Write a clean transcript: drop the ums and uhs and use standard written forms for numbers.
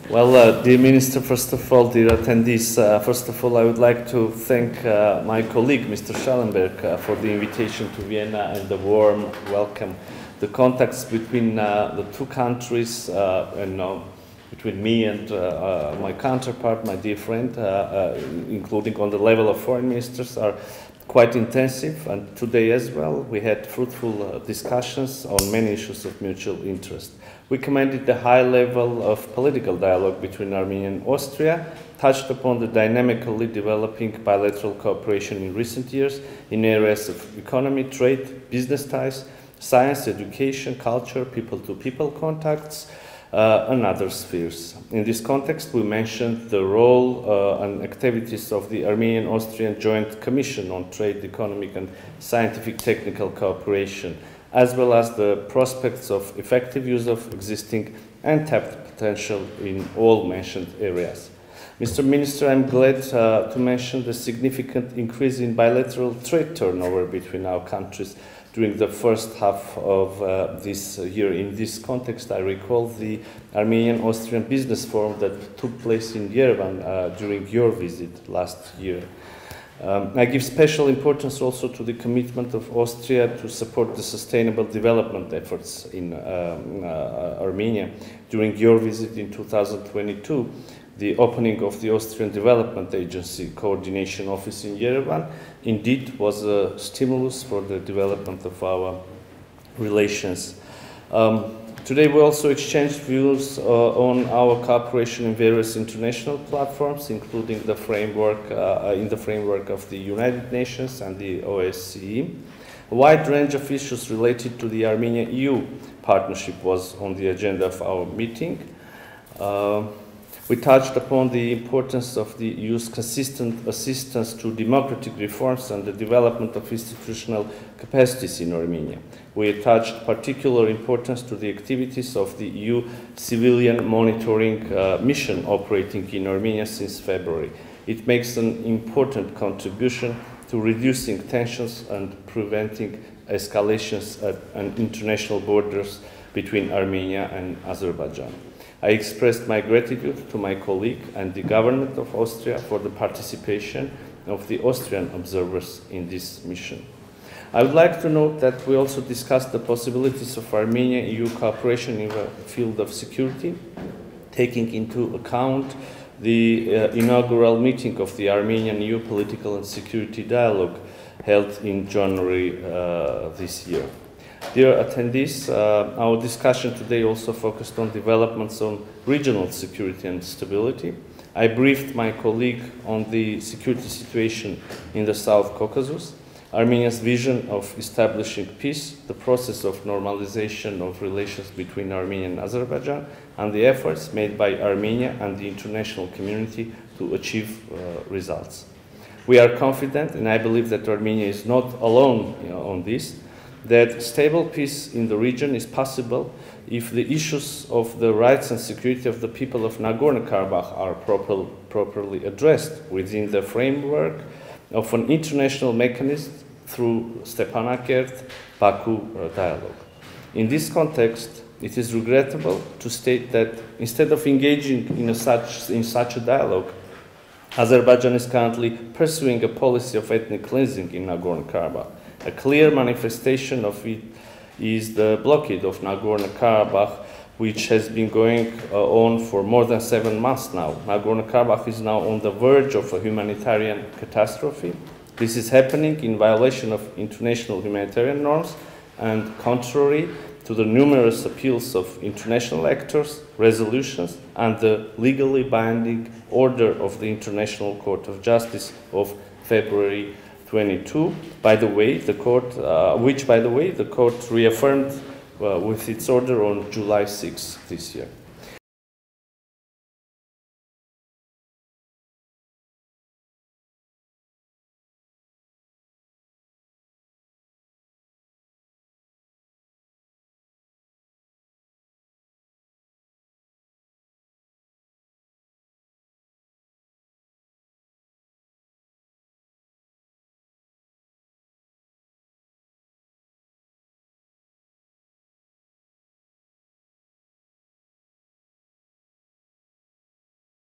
Well, dear Minister, first of all, dear attendees, first of all, I would like to thank my colleague, Mr. Schallenberg, for the invitation to Vienna and the warm welcome. The contacts between the two countries and between me and my counterpart, my dear friend, including on the level of foreign ministers, are quite intensive, and today as well we had fruitful discussions on many issues of mutual interest. We commended the high level of political dialogue between Armenia and Austria, touched upon the dynamically developing bilateral cooperation in recent years in areas of economy, trade, business ties, science, education, culture, people-to-people contacts, and other spheres. In this context, we mentioned the role and activities of the Armenian-Austrian Joint Commission on Trade, Economic and Scientific Technical Cooperation, as well as the prospects of effective use of existing untapped potential in all mentioned areas. Mr. Minister, I'm glad to mention the significant increase in bilateral trade turnover between our countries during the first half of this year. In this context, I recall the Armenian-Austrian Business Forum that took place in Yerevan during your visit last year. I give special importance also to the commitment of Austria to support the sustainable development efforts in Armenia. During your visit in 2022, the opening of the Austrian Development Agency Coordination Office in Yerevan indeed was a stimulus for the development of our relations. Today we also exchanged views on our cooperation in various international platforms, including the framework, in the framework of the United Nations and the OSCE. A wide range of issues related to the Armenia-EU partnership was on the agenda of our meeting. We touched upon the importance of the EU's consistent assistance to democratic reforms and the development of institutional capacities in Armenia. We attached particular importance to the activities of the EU civilian monitoring mission operating in Armenia since February. It makes an important contribution to reducing tensions and preventing escalations at international borders between Armenia and Azerbaijan. I expressed my gratitude to my colleague and the government of Austria for the participation of the Austrian observers in this mission. I would like to note that we also discussed the possibilities of Armenia-EU cooperation in the field of security, taking into account the inaugural meeting of the Armenian-EU Political and Security Dialogue held in January this year. Dear attendees, our discussion today also focused on developments on regional security and stability. I briefed my colleague on the security situation in the South Caucasus, Armenia's vision of establishing peace, the process of normalization of relations between Armenia and Azerbaijan, and the efforts made by Armenia and the international community to achieve results. We are confident, and I believe that Armenia is not alone on this, that stable peace in the region is possible if the issues of the rights and security of the people of Nagorno-Karabakh are properly addressed within the framework of an international mechanism through Stepanakert Baku dialogue. In this context, it is regrettable to state that instead of engaging in such a dialogue, Azerbaijan is currently pursuing a policy of ethnic cleansing in Nagorno-Karabakh. A clear manifestation of it is the blockade of Nagorno-Karabakh, which has been going on for more than 7 months now. Nagorno-Karabakh is now on the verge of a humanitarian catastrophe. This is happening in violation of international humanitarian norms and contrary to the numerous appeals of international actors, resolutions, and the legally binding order of the International Court of Justice of February 22, by the way, the court, which, by the way, the court reaffirmed with its order on July 6 this year.